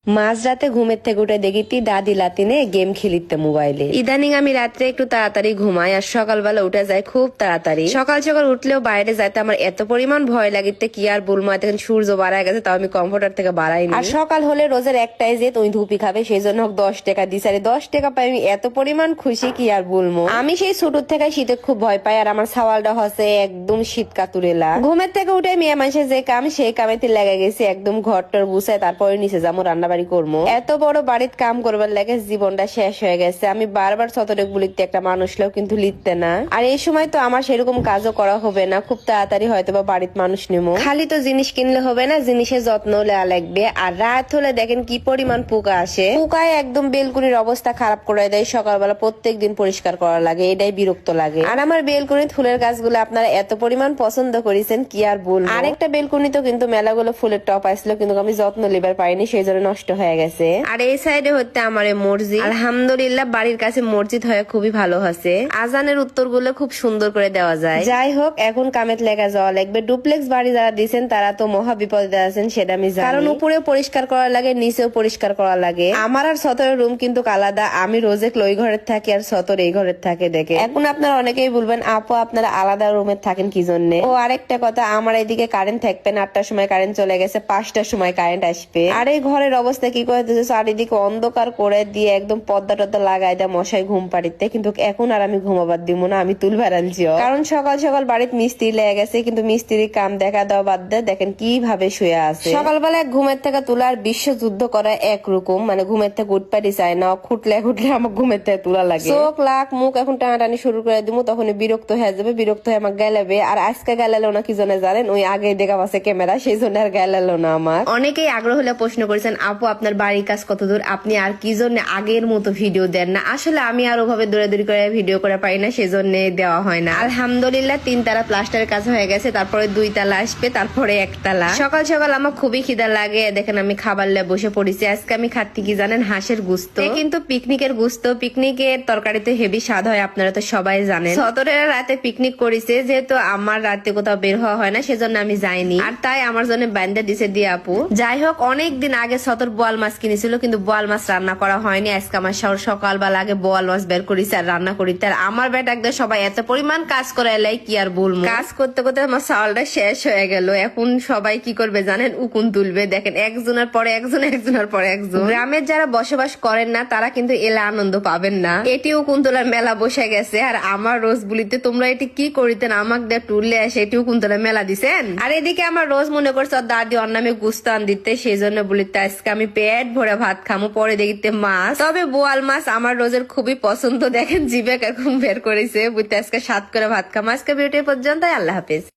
মাঝরাতে ঘুমের থেকে উঠে দেখিতি দাদি লাতিনে গেম খেলিতে মোবাইলে। ইদানিং আমি রাত্রে একটু তাড়াতাড়ি ঘুমাই আর সকালবেলা উঠে যাই খুব তাড়াতাড়ি। সকাল সকাল উঠলেও বাইরে যাইতে আমার এত পরিমাণ ভয় লাগিতে কি আর বলবো। এখন সূর্য বাড়ায় গেছে, তাও আমি কমফোর্টার থেকে বাড়াইনি। আর সকাল হলে রোজের একটাই যে তুমি ধুপি খাবে, সেই জন্য 10 টাকা দিছে। 10 টাকা পাই আমি এত পরিমাণ খুশি কি আর বলবো। আমি সেই ছোট থেকে শীতে খুব ভয় পাই আর আমার সাওয়ালটা হচ্ছে একদম শীত কাতুরেলা। ঘুমের থেকে উঠে মেয়ে মানুষের যে কাম সেই কামেতে লেগে গেছে, একদম ঘরটার গুছায় তারপরে নিচে যাবো রান্না বাড়ি করবো। এত বড় বাড়ির কাম করবার লাগে জীবনটা শেষ হয়ে গেছে। আমি বারবার শতরেক বলিতে একটা মানুষ লোক কিন্তু লিখতে না। আর এই সময় তো আমার সেরকম কাজও করা হবে না, খুব তাড়াতাড়ি হয়তো বা বাড়ির মানুষ নেবো। খালি তো জিনিস কিনলে হবে না, জিনিসের যত্ন নেওয়া লাগবে। আর রাত হলে দেখেন কি পরিমাণ পোকা আসে। পোকায় একদম বেলকুনির অবস্থা খারাপ করে দেয়। সকালবেলা প্রত্যেক দিন পরিষ্কার করা লাগে, এটাই বিরক্ত লাগে। আর আমার বেলকুনির ফুলের গাছগুলো আপনারা এত পরিমাণ পছন্দ করেছেন কি আর বলবো। আরেকটা বেলকুনি তো কিন্তু মেলাগুলো ফুলের টপ আসলো, কিন্তু আমি যত্ন লিবার পাইনি, সেই জন্য নষ্ট হয়ে গেছে। আর এই সাইডে হচ্ছে আমার মসজিদ। আলহামদুলিল্লাহ বাড়ির কাছে মসজিদ হয়ে খুবই ভালো হচ্ছে। আজানের উত্তর গুলো খুব সুন্দর করে দেওয়া যায়। যাই হোক, এখন কামেত লেখা যাওয়া লাগবে। ডুপ্লেক্স বাড়ি যারা দিচ্ছেন তারা তো মহা বিপদে আছেন, সেটা আমি জানি। কারণ উপরেও পরিষ্কার করা লাগে, নিচেও পরিষ্কার করা লাগে। আমার আর সতরের রুম কিন্তু আলাদা। আমি রোজে ওই ঘরের থাকি আর সতর এই ঘরের থাকে। দেখে এখন আপনারা অনেকেই বলবেন আপু আপনারা আলাদা রুমে থাকেন কি জন্য। ও আরেকটা কথা, আমার এইদিকে কারেন্ট থাকবে না। 8টার সময় কারেন্ট চলে গেছে, 5টার সময় কারেন্ট আসবে। আর এই ঘরের অবস্থা কি করে দিচ্ছে, চারিদিকে অন্ধকার করে দিয়ে একদম পর্দা টর্দা লাগাই দেয় মশাই ঘুম পাড়িতে। কিন্তু এখন আর আমি ঘুমাবার দিব না, আমি তুলবার আনছিও। কারণ সকাল সকাল বাড়িতে মিস্ত্রি লেগে গেছে, কিন্তু মিস্ত্রির কাম দেখা দেওয়া বাদ দেয়। দেখেন কিভাবে শুয়ে আছে। সকালবেলা ঘুমের থেকে তোলার বিশ্ব যুদ্ধ করা একরকম, মানে ঘুমের থেকে উঠপাটি চায় না। খুটলে খুটলে আমার ঘুমের থেকে তোলা লাগে। চোখ লাখ মুখ এখন টানাটানি শুরু করে দিব, তখন বিরক্ত হয়ে যাবে। বিরক্ত হয়ে আমার গেলাবে। আর আজকে গেলালো না কি জন্য জানেন, ওই আগে দেখা পাচ্ছে ক্যামেরা, সেই জন্য আর গেলালো না আমার। অনেকেই আগ্রহ হলে প্রশ্ন করেছেন আপু আপনার বাড়ির কাজ কত দূর, আপনি আর কি জন্য আগের মতো ভিডিও দেন না। আসলে আমি আর ওভাবে দৌড়াদৌড়ি করে ভিডিও করে পারি না, সেই জন্য দেওয়া হয় না। আলহামদুলিল্লাহ 3 তালা প্লাস্টারের কাজ হয়ে গেছে, তারপরে 2 তালা আসবে, তারপরে 1 তালা। সকাল সকাল আমার খুবই খিদা লাগে। দেখেন আমি খাবার লে বসে পড়েছি। আজকে আমি খাচ্ছি কি জানেন, হাঁসের গুস্ত। কিন্তু পিকনিকের গুস্ত, পিকনিকের তরকারিতে হেভি স্বাদ হয়, আপনারা তো সবাই জানেন। সতরের রাতে পিকনিক করেছে, যেহেতু আমার রাতে কোথাও বের হওয়া হয় না, সেজন্য আমি যাইনি। আর তাই আমার জন্য বান্দা দিছে দিয়ে আপু। যাই হোক, অনেকদিন আগে সতর বোয়াল মাছ কিনেছিল, কিন্তু বোয়াল মাছ রান্না করা হয়নি। আজকে আমার সকালবেলা আগে বোয়াল মাছ বের করেছে আর রান্না করিতে। আর আমার বেটা একদম সবাই এত পরিমাণ কাজ করে এলাই কি আর বলবো। কাজ করতে করতে আমার চাউলটা শেষ হয়ে গেল। এখন সবাই কি করবে জানেন, উকুন তুলবে। দেখেন একজনের পরে একজন, একজনের পরে একজন। গ্রামের যারা বসবাস করেন না তারা কিন্তু এলা আনন্দ পাবেন না। এটি উকুন তোলার মেলা বসে গেছে। আর আমার রোজ বলিতে তোমরা এটি কি করিতেন, আমাকে দিয়ে টুললে এসে এটি উকুন তোলার মেলা দিছেন। আর এদিকে আমার রোজ মনে করছে ওর দাদি ওর নামে গুস্তান দিতে, সেই জন্য বলিতে আজকে আমি পেট ভরে ভাত খামো। পরে দেখিতে মাছ, তবে বোয়াল মাছ আমার রোজের খুবই পছন্দ। দেখেন জিভে কিরকম বের করেছে, বুঝতে আজকে 7 করে ভাত খামো। আজকে ভিডিও পর্যন্ত, আল্লাহ হাফেজ।